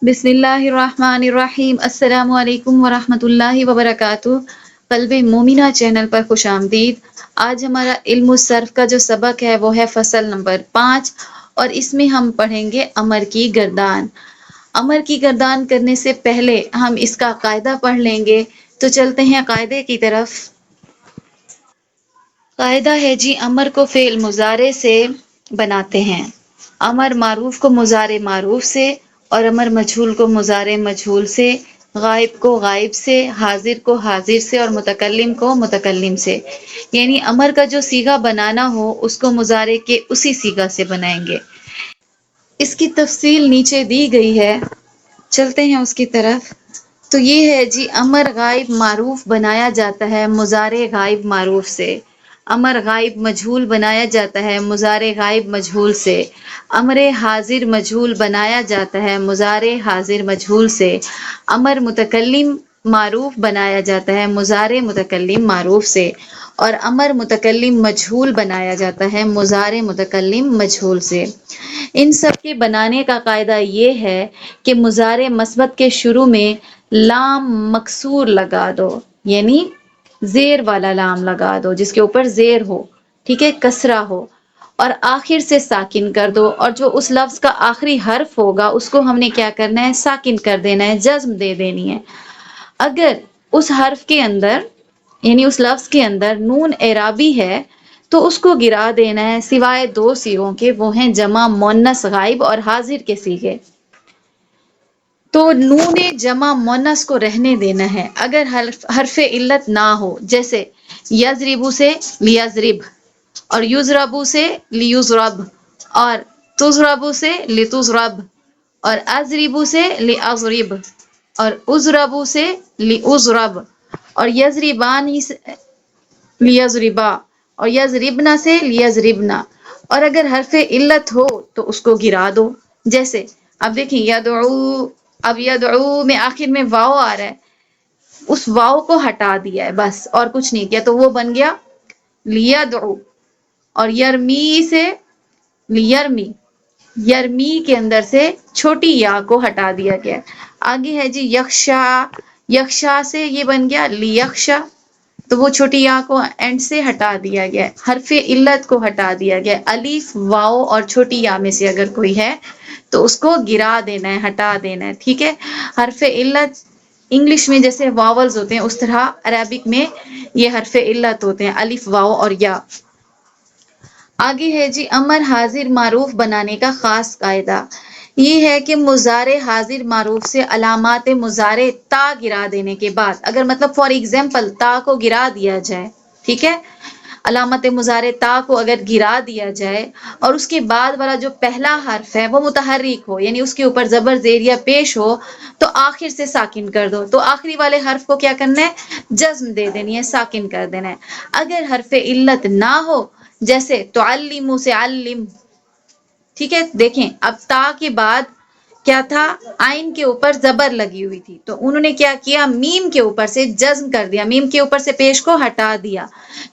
بسم اللہ الرحمن الرحیم، السلام علیکم ورحمۃ اللہ وبرکاتہ۔ قلب مومنہ چینل پر خوش آمدید۔ آج ہمارا علم الصرف کا جو سبق ہے وہ ہے فصل نمبر 5، اور اس میں ہم پڑھیں گے امر کی گردان۔ امر کی گردان کرنے سے پہلے ہم اس کا قاعدہ پڑھ لیں گے، تو چلتے ہیں قاعدے کی طرف۔ قاعدہ ہے جی، امر کو فعل مضارع سے بناتے ہیں، امر معروف کو مضارع معروف سے، اور امر مجہول کو مضارع مجہول سے، غائب کو غائب سے، حاضر کو حاضر سے، اور متکلم کو متکلم سے۔ یعنی امر کا جو صیغہ بنانا ہو اس کو مضارع کے اسی صیغہ سے بنائیں گے۔ اس کی تفصیل نیچے دی گئی ہے، چلتے ہیں اس کی طرف۔ تو یہ ہے جی، امر غائب معروف بنایا جاتا ہے مضارع غائب معروف سے، امر غائب مجہول بنایا جاتا ہے مضارع غائب مجہول سے، امر حاضر مجہول بنایا جاتا ہے مضارع حاضر مجہول سے، امر متکلم معروف بنایا جاتا ہے مضارع متکلم معروف سے، اور امر متکلم مجہول بنایا جاتا ہے مضارع متکلم مجہول سے۔ ان سب کے بنانے کا قاعدہ یہ ہے کہ مضارع مثبت کے شروع میں لام مکسور لگا دو، یعنی زیر والا لام لگا دو جس کے اوپر زیر ہو، ٹھیک ہے، کسرہ ہو، اور آخر سے ساکن کر دو، اور جو اس لفظ کا آخری حرف ہوگا اس کو ہم نے کیا کرنا ہے، ساکن کر دینا ہے، جزم دے دینی ہے۔ اگر اس حرف کے اندر یعنی اس لفظ کے اندر نون اعرابی ہے تو اس کو گرا دینا ہے، سوائے دو صیغوں کے، وہ ہیں جمع مؤنث غائب اور حاضر کے صیغے۔ تو نون جمع مؤنث کو رہنے دینا ہے اگر حرف علت نہ ہو، جیسے یضربو سے لیضرب، اور یضربو سے لیضرب، اور تضربو سے لتضرب، اور اضربو سے لاضرب، اور اضربو سے لاضرب، اور یضربانی سے لیضربا، اور یضربنا سے لیضربنا۔ اور اگر حرف علت ہو تو اس کو گرا دو، جیسے اب دیکھیں یدعو، اب یدعو میں آخر میں واو آ رہا ہے، اس واو کو ہٹا دیا ہے بس، اور کچھ نہیں کیا، تو وہ بن گیا لیدعو۔ اور یرمی سے لیرمی، یرمی کے اندر سے چھوٹی یا کو ہٹا دیا گیا۔ آگے ہے جی یخشا، یخشا سے یہ بن گیا لیخشا، تو وہ چھوٹی یا کو اینڈ سے ہٹا دیا گیا، حرف علت کو ہٹا دیا گیا، الف واو اور چھوٹی یا میں سے اگر کوئی ہے تو اس کو گرا دینا ہے، ہٹا دینا ہے، ٹھیک ہے۔ حرف علت انگلش میں جیسے واولز ہوتے ہیں اس طرح عربک میں یہ حرف علت ہوتے ہیں، الف واو اور یا۔ آگے ہے جی امر حاضر معروف بنانے کا خاص قاعدہ، یہ ہے کہ مضارع حاضر معروف سے علامات مضارع تا گرا دینے کے بعد، اگر مطلب فار ایگزامپل تا کو گرا دیا جائے، ٹھیک ہے، علامت مضارع تا کو اگر گرا دیا جائے اور اس کے بعد والا جو پہلا حرف ہے وہ متحرک ہو، یعنی اس کے اوپر زبر زیر یا پیش ہو، تو آخر سے ساکن کر دو، تو آخری والے حرف کو کیا کرنا ہے، جزم دے دینی ہے، ساکن کر دینا ہے۔ اگر حرف علت نہ ہو، جیسے تعلم سے علم، ٹھیک ہے، دیکھیں اب تا کے بعد کیا تھا، آئین کے اوپر زبر لگی ہوئی تھی، تو انہوں نے کیا کیا، میم کے اوپر سے جزم کر دیا، میم کے اوپر سے پیش کو ہٹا دیا۔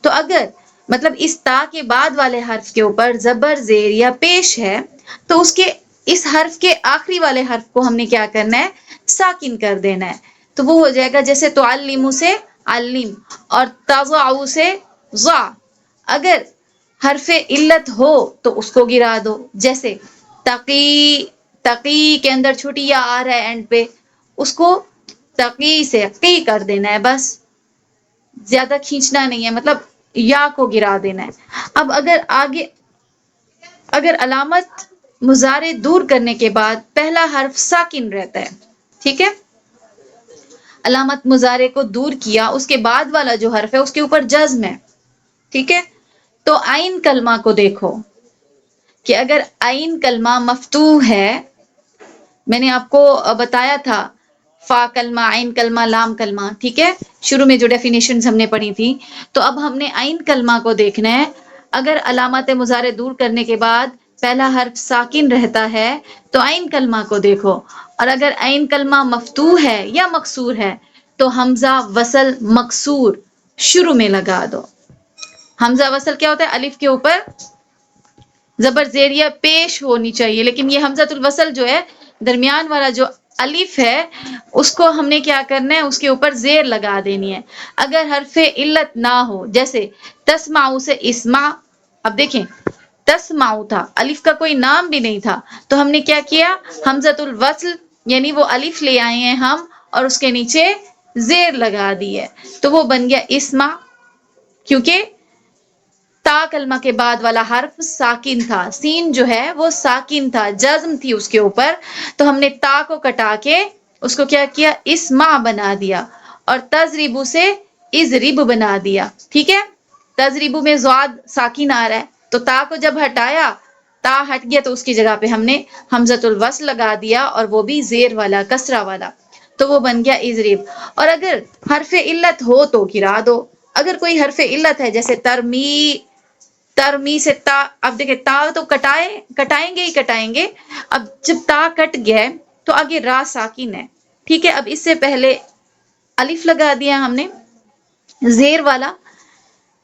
تو اگر مطلب اس تا کے بعد والے حرف کے اوپر زبر زیر یا پیش ہے تو اس حرف کے آخری والے حرف کو ہم نے کیا کرنا ہے، ساکن کر دینا ہے، تو وہ ہو جائے گا جیسے تعلم سے علم، اور تضع سے ضع۔ اگر حرف علت ہو تو اس کو گرا دو، جیسے تقی، تقی کے اندر چھوٹی یا آ رہا ہے اینڈ پہ، اس کو تقی سے قی کر دینا ہے، بس زیادہ کھینچنا نہیں ہے، مطلب یا کو گرا دینا ہے۔ اب اگر علامت مضارع دور کرنے کے بعد پہلا حرف ساکن رہتا ہے، ٹھیک ہے، علامت مضارع کو دور کیا، اس کے بعد والا جو حرف ہے اس کے اوپر جزم ہے، ٹھیک ہے، تو عین کلمہ کو دیکھو کہ اگر عین کلمہ مفتوح ہے، میں نے آپ کو بتایا تھا فا کلمہ، عین کلمہ، لام کلمہ، ٹھیک ہے، شروع میں جو ڈیفینیشنز ہم نے پڑھی تھی، تو اب ہم نے عین کلمہ کو دیکھنا ہے۔ اگر علامت مضارع دور کرنے کے بعد پہلا حرف ساکن رہتا ہے تو عین کلمہ کو دیکھو، اور اگر عین کلمہ مفتوح ہے یا مکسور ہے تو حمزہ وصل مکسور شروع میں لگا دو۔ حمزہ وصل کیا ہوتا ہے، الف کے اوپر زبر زیریہ پیش ہونی چاہیے، لیکن یہ حمزۃ الوصل جو ہے درمیان والا جو الف ہے اس کو ہم نے کیا کرنا ہے، اس کے اوپر زیر لگا دینی ہے۔ اگر حرف علت نہ ہو، جیسے تسمعو سے اسما، اب دیکھیں تسمعو تھا، الف کا کوئی نام بھی نہیں تھا، تو ہم نے کیا کیا، حمزۃ الوصل یعنی وہ الف لے آئے ہیں ہم اور اس کے نیچے زیر لگا دی ہے، تو وہ بن گیا اسما، کیونکہ تا کلمہ کے بعد والا حرف ساکن تھا، سین جو ہے وہ ساکن تھا، جزم تھی اس کے اوپر، تو ہم نے تا کو کٹا کے اس کو کیا کیا، اسما بنا دیا، اور تضریبو سے ازریب بنا دیا، ٹھیک ہے۔ تضریبو میں زواد ساکن آ رہا ہے، تو تا کو جب ہٹایا، تا ہٹ گیا تو اس کی جگہ پہ ہم نے حمزۃ الوصل لگا دیا، اور وہ بھی زیر والا، کسرہ والا، تو وہ بن گیا ازریب۔ اور اگر حرف علت ہو تو گرا دو، اگر کوئی حرف علت ہے جیسے ترمی سے تا، اب دیکھیں تا تو کٹائیں گے ہی کٹائیں گے، اب جب تا کٹ گیا ہے تو آگے را ساکن ہے، ٹھیک ہے، اب اس سے پہلے الف لگا دیا ہم نے زیر والا،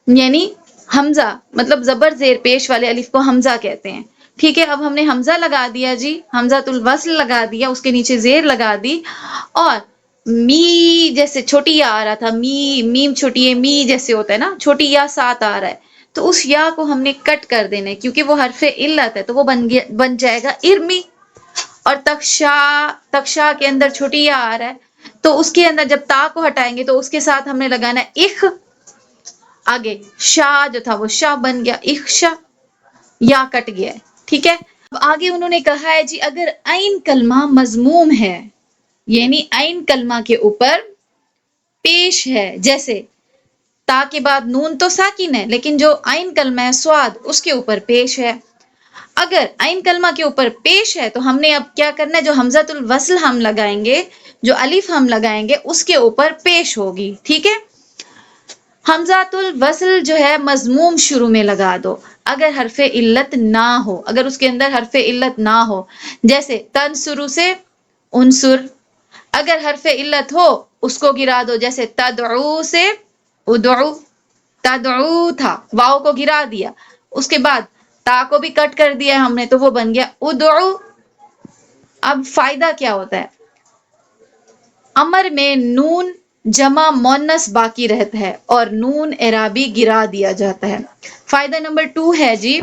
یعنی حمزہ، مطلب زبر زیر پیش والے الف کو حمزہ کہتے ہیں، ٹھیک ہے۔ اب ہم نے حمزہ لگا دیا جی، حمزۃ الوصل لگا دیا، اس کے نیچے زیر لگا دی، اور می جیسے چھوٹی یا آ رہا تھا، میم چھوٹی ہے، می جیسے ہوتا ہے نا، چھوٹی یا ساتھ آ رہا ہے، تو اس یا کو ہم نے کٹ کر دینا ہے، کیونکہ وہ حرف علت ہے، تو وہ بن جائے گا ارمی۔ اور تکشا کے اندر چھوٹی یا آ رہا ہے، تو اس کے اندر جب تا کو ہٹائیں گے تو اس کے ساتھ ہم نے لگانا ہے اخ، آگے شاہ جو تھا وہ شاہ بن گیا، اخشا، یا کٹ گیا ہے، ٹھیک ہے۔ اب آگے انہوں نے کہا ہے جی اگر عین کلمہ مضموم ہے، یعنی عین کلمہ کے اوپر پیش ہے، جیسے تا کے بعد نون تو ساکن ہے، لیکن جو عین کلمہ ہے سواد اس کے اوپر پیش ہے، اگر عین کلمہ کے اوپر پیش ہے تو ہم نے اب کیا کرنا ہے، جو حمزۃ الوصل ہم لگائیں گے، جو الف ہم لگائیں گے اس کے اوپر پیش ہوگی، ٹھیک ہے۔ حمزۃ الوصل جو ہے مضموم شروع میں لگا دو، اگر حرف علت نہ ہو، اگر اس کے اندر حرف علت نہ ہو، جیسے تنصرو سے انصر، اگر حرف علت ہو اس کو گرا دو، جیسے تدعو سے ادعو، تدعو تھا، واؤ کو گرا دیا، اس کے بعد تا کو بھی کٹ کر دیا ہم نے، تو وہ بن گیا ادعو۔ اب فائدہ کیا ہوتا ہے، امر میں نون جمع مونس باقی رہتا ہے اور نون اعرابی گرا دیا جاتا ہے۔ فائدہ نمبر 2 ہے جی،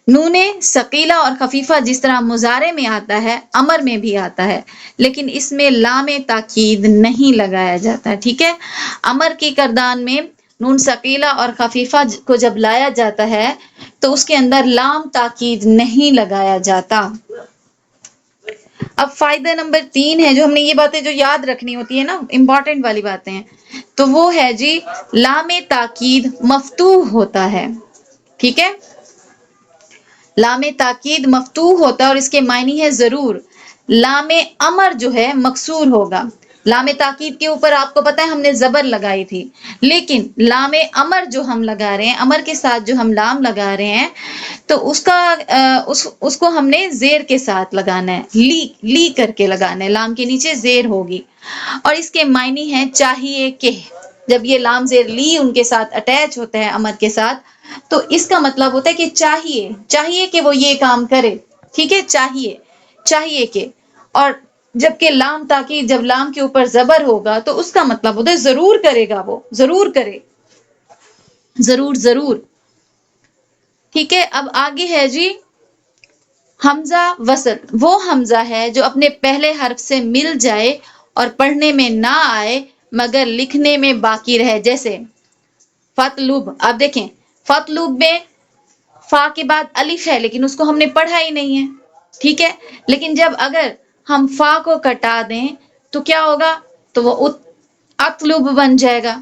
نون ثقیلہ اور خفیفہ جس طرح مضارع میں آتا ہے امر میں بھی آتا ہے، لیکن اس میں لام تاکید نہیں لگایا جاتا، ٹھیک ہے۔ امر کی کردان میں نون ثقیلہ اور خفیفہ کو جب لایا جاتا ہے تو اس کے اندر لام تاکید نہیں لگایا جاتا۔ اب فائدہ نمبر 3 ہے، جو ہم نے یہ باتیں جو یاد رکھنی ہوتی ہے نا، امپورٹنٹ والی باتیں ہیں، تو وہ ہے جی لام تاکید مفتوح ہوتا ہے، ٹھیک ہے، لام تاکید مفتوح ہوتا ہے اور اس کے معنی ہے ضرور۔ لام امر جو ہے مکسور ہوگا، لام تاکید کے اوپر آپ کو پتہ ہے ہم نے زبر لگائی تھی، لیکن لام امر جو ہم لگا رہے ہیں، امر کے ساتھ جو ہم لام لگا رہے ہیں، تو اس کو ہم نے زیر کے ساتھ لگانا ہے، لی کر کے لگانا ہے، لام کے نیچے زیر ہوگی، اور اس کے معنی ہے چاہیے کہ، جب یہ لام زیر لی ان کے ساتھ اٹیچ ہوتا ہے امر کے ساتھ، تو اس کا مطلب ہوتا ہے کہ چاہیے کہ وہ یہ کام کرے، ٹھیک ہے، چاہیے کہ، اور جبکہ لام تاکید جب لام کے اوپر زبر ہوگا تو اس کا مطلب ہوتا ہے ضرور کرے گا، وہ ضرور کرے، ضرور، ٹھیک ہے۔ اب آگے ہے جی حمزہ وصل، وہ حمزہ ہے جو اپنے پہلے حرف سے مل جائے اور پڑھنے میں نہ آئے مگر لکھنے میں باقی رہے، جیسے فتلوب، اب دیکھیں فتلوب میں فا کے بعد الف ہے لیکن اس کو ہم نے پڑھا ہی نہیں ہے، ٹھیک ہے، لیکن جب اگر ہم فا کو کٹا دیں تو کیا ہوگا، تو وہ اطلب بن جائے گا،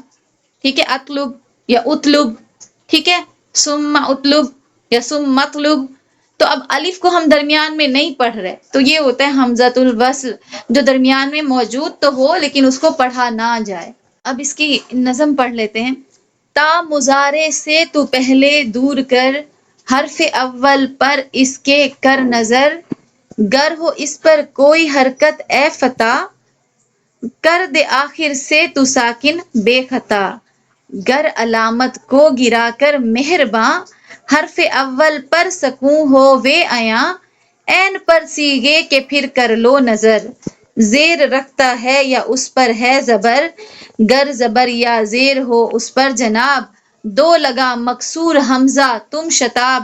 ٹھیک ہے، اطلب یا اطلب، ٹھیک ہے، ثم اطلب یا ثم مطلب، تو اب الف کو ہم درمیان میں نہیں پڑھ رہے، تو یہ ہوتا ہے حمزۃ الوصل، جو درمیان میں موجود تو ہو لیکن اس کو پڑھا نہ جائے۔ اب اس کی نظم پڑھ لیتے ہیں، تا مضارع سے تو پہلے دور کر، حرف اول پر اس کے کر نظر، گر ہو اس پر کوئی حرکت اے فتیٰ، کر دے آخر سے تو ساکن بے خطا، گر علامت کو گرا کر مہرباں، حرف اول پر سکون ہو وے عیاں، این پر سیگے کہ پھر کر لو نظر، زیر رکھتا ہے یا اس پر ہے زبر، گر زبر یا زیر ہو اس پر جناب، دو لگا مکسور حمزہ تم شتاب،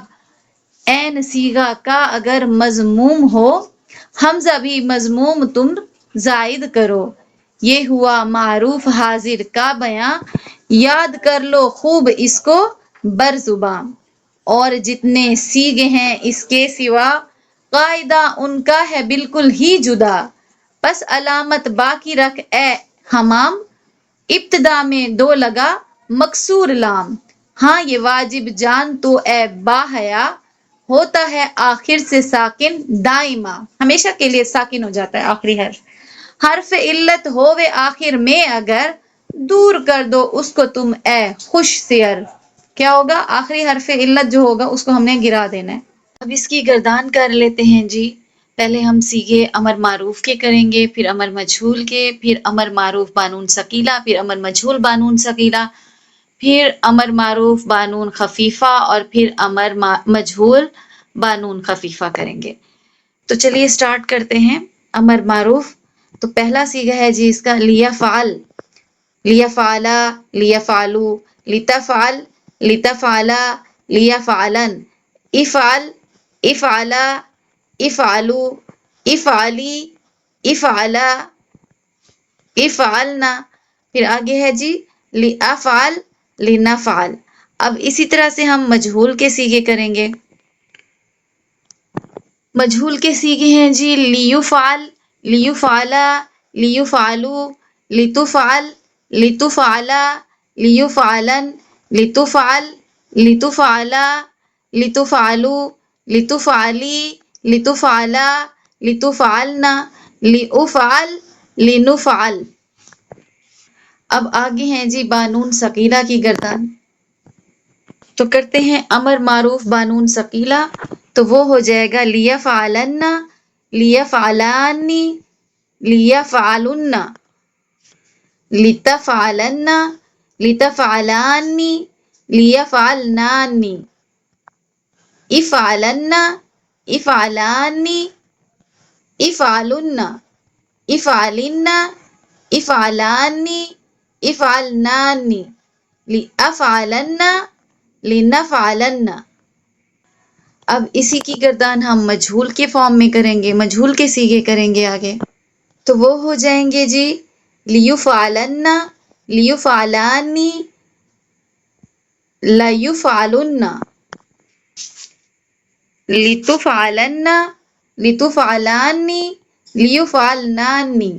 این صیغہ کا اگر مضموم ہو، حمزہ بھی مضموم تم زائد کرو، یہ ہوا معروف حاضر کا بیاں، یاد کر لو خوب اس کو بر زباں، اور جتنے سیغے ہیں اس کے سوا، قاعدہ ان کا ہے بالکل ہی جدا، پس علامت باقی رکھ اے ہمام، ابتدا میں دو لگا مکسور لام، ہاں یہ واجب جان تو اے با حیا، ہوتا ہے آخر سے ساکن دائمہ، ہمیشہ کے لیے ساکن ہو جاتا ہے آخری حرف، حرف علت ہووے آخر میں اگر، دور کر دو اس کو تم اے خوش سیر، کیا ہوگا آخری حرف علت جو ہوگا اس کو ہم نے گرا دینا ہے۔ اب اس کی گردان کر لیتے ہیں جی، پہلے ہم سیگے امر معروف کے کریں گے، پھر امر مجہول کے، پھر امر معروف بانون ثقیلہ، پھر امر مجہول بانون ثقیلہ، پھر امر معروف بانون خفیفہ، اور پھر امر مجہول بانون خفیفہ کریں گے۔ تو چلیے سٹارٹ کرتے ہیں امر معروف۔ تو پہلا سیغہ ہے جی اس کا لیفعل، لیفعلا، لیفعلو، لتفعل، لتفعلا، لیفعلن، افعل، افعلا، افعلو، افعلی، افعلا، افعلنا، پھر آگے ہے جی لافعل، لنفعل۔ اب اسی طرح سے ہم مجہول کے سیغے کریں گے۔ مجہول کے سیغے ہیں جی لیفعل، لیفعلا، لیفعلو، لتفعل، لتفعلا، لیفعلن، لتفعل، لتفعلا، لتفعلو، لتفعلی، لتفعلا، لتفعلنا، لأفعل، لنفعل۔ اب آگے ہیں جی بانون ثقیلہ کی گردان، تو کرتے ہیں امر معروف بانون ثقیلہ، تو وہ ہو جائے گا لیفعلن، لیفعلانی، لیفعلن، لتفعلن، لتفعلانی، لیفعلنانی، افعلن، افعلانی، افعلن، افعلن، افعلانی، افعلنانی، لأفعلن، لنفعلن۔ اب اسی کی گردان ہم مجہول کے فارم میں کریں گے، مجہول کے سیغے کریں گے آگے، تو وہ ہو جائیں گے جی لیفعلن، لیفعلانی، لیفعلن، لتفعلن، لتفعلانی، لیفعلنانی،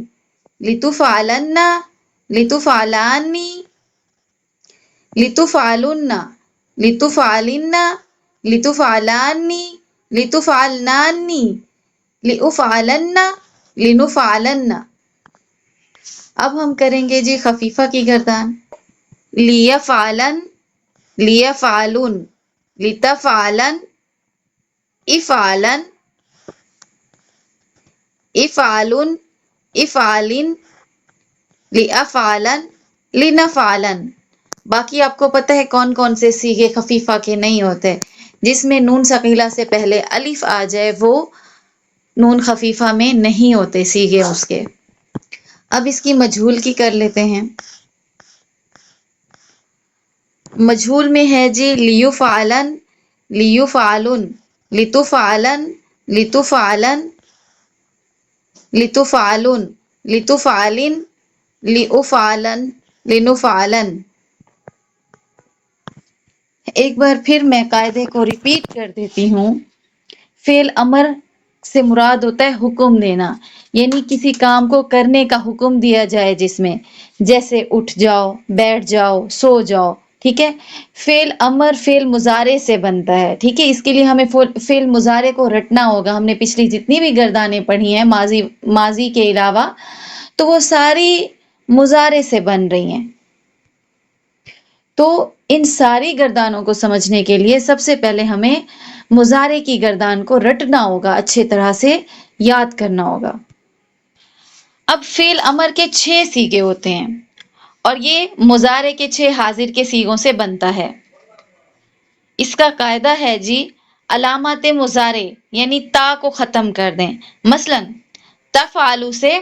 لتفعلن، لتفعلانی، لتفعلن، لتفعلن، لتفعلانی، لتفعلنانی، لأفعلن، لنفعلن۔ اب ہم کریں گے جی خفیفہ کی گردان، لیفعلن، لیفعلن، لتفعلن، افعلن، افعلن، افعلن، لأفعلن، لنفعلن۔ باقی آپ کو پتہ ہے کون کون سے سیغے خفیفہ کے نہیں ہوتے، جس میں نون ثقیلہ سے پہلے الف آ جائے وہ نون خفیفہ میں نہیں ہوتے سیغے اس کے۔ اب اس کی مجہول کی کر لیتے ہیں۔ مجہول میں ہے جی لیفعلن، لیفعلن، لتفعلن، لتفعلن، لتفعلن، لتفعلن، لأفعلن، لنفعلن۔ ایک بار پھر میں قاعدے کو ریپیٹ کر دیتی ہوں۔ فعل امر سے مراد ہوتا ہے حکم دینا، یعنی کسی کام کو کرنے کا حکم دیا جائے، جس میں جیسے اٹھ جاؤ، بیٹھ جاؤ، سو جاؤ، ٹھیک ہے۔ فعل امر فعل مضارع سے بنتا ہے، ٹھیک ہے۔ اس کے لیے ہمیں فعل مضارع کو رٹنا ہوگا۔ ہم نے پچھلی جتنی بھی گردانیں پڑھی ہیں ماضی کے علاوہ، تو وہ ساری مضارع سے بن رہی ہیں۔ تو ان ساری گردانوں کو سمجھنے کے لیے سب سے پہلے ہمیں مضارع کی گردان کو رٹنا ہوگا، اچھے طرح سے یاد کرنا ہوگا۔ اب فعل امر کے 6 سیغے ہوتے ہیں، اور یہ مضارع کے 6 حاضر کے سیغوں سے بنتا ہے۔ اس کا قاعدہ ہے جی علامات مضارع یعنی تا کو ختم کر دیں. مثلاً تفعلوا سے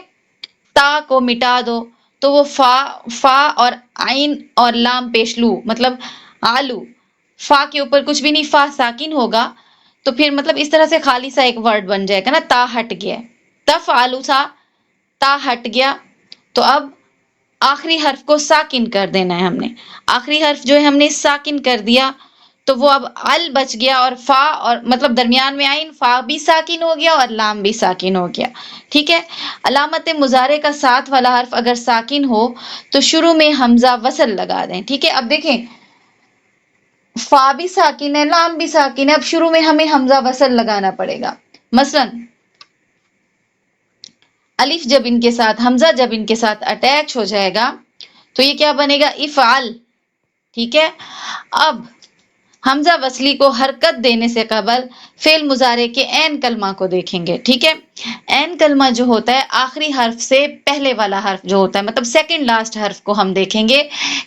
تا کو مٹا دو تو وہ فا اور عین اور لام پیش لو مطلب آلو، فا کے اوپر کچھ بھی نہیں، فا ساکن ہوگا تو پھر مطلب اس طرح سے خالی سا ایک ورڈ بن جائے گا نا، تا ہٹ گیا. تفعلوا تھا، تا ہٹ گیا، تو اب آخری حرف کو ساکن کر دینا ہے ہم نے. آخری حرف جو ہے ہم نے ساکن کر دیا تو وہ اب ال بچ گیا اور فا اور مطلب درمیان میں آئین، فا بھی ساکن ہو گیا اور لام بھی ساکن ہو گیا. ٹھیک ہے. علامت مضارع کا ساتھ والا حرف اگر ساکن ہو تو شروع میں حمزہ وصل لگا دیں. ٹھیک ہے. اب دیکھیں فا بھی ساکن ہے، لام بھی ساکن ہے، اب شروع میں ہمیں حمزہ وصل لگانا پڑے گا. مثلاً الف جب ان کے ساتھ، حمزہ جب ان کے ساتھ اٹیچ ہو جائے گا تو یہ کیا بنے گا؟ افعل. ٹھیک ہے. اب حمزہ وصلی کو حرکت دینے سے قبل فعل مضارع کے عین کلمہ کو دیکھیں گے. ٹھیک ہے. عین کلمہ جو ہوتا ہے آخری حرف سے پہلے والا حرف جو ہوتا ہے مطلب سیکنڈ لاسٹ حرف کو ہم دیکھیں گے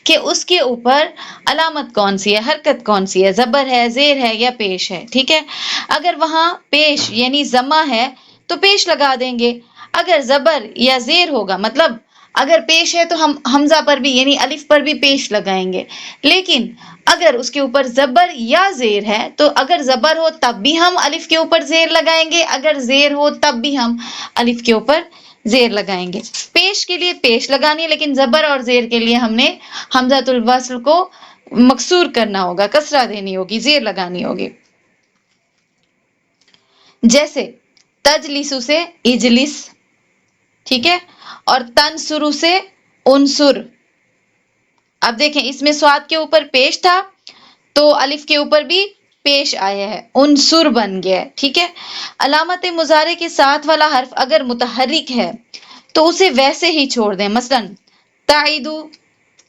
کہ اس کے اوپر علامت کون سی ہے، حرکت کون سی ہے، زبر ہے، زیر ہے یا پیش ہے. ٹھیک ہے. اگر وہاں پیش یعنی ضمہ ہے تو پیش لگا دیں گے. اگر زبر یا زیر ہوگا مطلب اگر پیش ہے تو ہم حمزہ پر بھی یعنی الف پر بھی پیش لگائیں گے، لیکن اگر اس کے اوپر زبر یا زیر ہے تو اگر زبر ہو تب بھی ہم الف کے اوپر زیر لگائیں گے، اگر زیر ہو تب بھی ہم الف کے اوپر زیر لگائیں گے. پیش کے لیے پیش لگانی ہے لیکن زبر اور زیر کے لیے ہم نے حمزۃ الوصل کو مکسور کرنا ہوگا، کسرہ دینی ہوگی، زیر لگانی ہوگی. جیسے تجلسو سے اجلس. ٹھیک ہے. اور تنصرو سے انصر. اب دیکھیں اس میں سواد کے اوپر پیش تھا تو الف کے اوپر بھی پیش آیا ہے، انصر بن گیا ہے. ٹھیک ہے. علامت مضارع کے ساتھ والا حرف اگر متحرک ہے تو اسے ویسے ہی چھوڑ دیں. مثلاً تعیدو،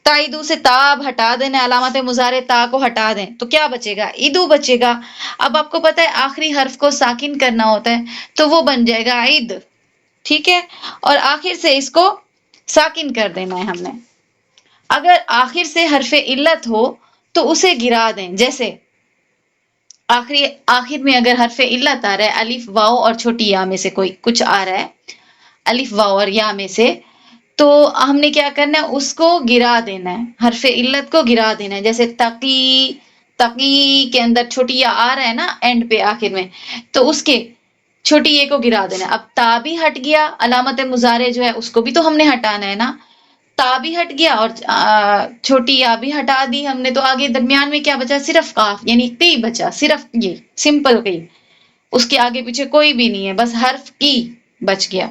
تعیدو سے تا اب ہٹا دینا، علامت مضارع تا کو ہٹا دیں تو کیا بچے گا؟ ایدو بچے گا. اب آپ کو پتا ہے آخری حرف کو ساکن کرنا ہوتا ہے تو وہ بن جائے گا عید. ٹھیک ہے. اور آخر سے اس کو ساکن کر دینا ہے ہم نے. اگر آخر سے حرف علت ہو تو اسے گرا دیں. جیسے آخر میں اگر حرف علت آ رہا ہے، الف واو اور چھوٹی یا میں سے کوئی کچھ آ رہا ہے، الف واو اور یا میں سے، تو ہم نے کیا کرنا ہے؟ اس کو گرا دینا ہے، حرف علت کو گرا دینا ہے. جیسے تقی، تقی کے اندر چھوٹی یا آ رہا ہے نا اینڈ پہ آخر میں، تو اس کے چھوٹی یہ کو گرا دینا. اب تا بھی ہٹ گیا، علامت مضارع جو ہے اس کو بھی تو ہم نے ہٹانا ہے نا. تا بھی ہٹ گیا اور چھوٹی یا بھی ہٹا دی ہم نے، تو آگے درمیان میں کیا بچا؟ صرف قاف یعنی قی بچا، صرف یہ سمپل قی، اس کے آگے پیچھے کوئی بھی نہیں ہے، بس حرف قی بچ گیا.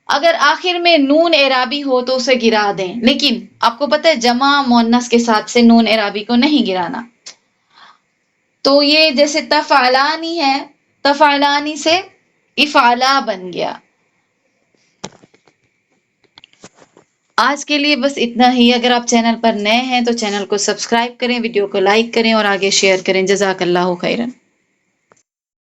اگر آخر میں نون اعرابی ہو تو اسے گرا دیں، لیکن آپ کو پتہ ہے جمع مؤنث کے ساتھ سے نون اعرابی کو نہیں گرانا. تو یہ جیسے تفعلانی ہے، تفعلانی سے افعلا بن گیا. آج کے لیے بس اتنا ہی. اگر آپ چینل پر نئے ہیں تو چینل کو سبسکرائب کریں، ویڈیو کو لائک کریں اور آگے شیئر کریں. جزاک اللہ خیرن.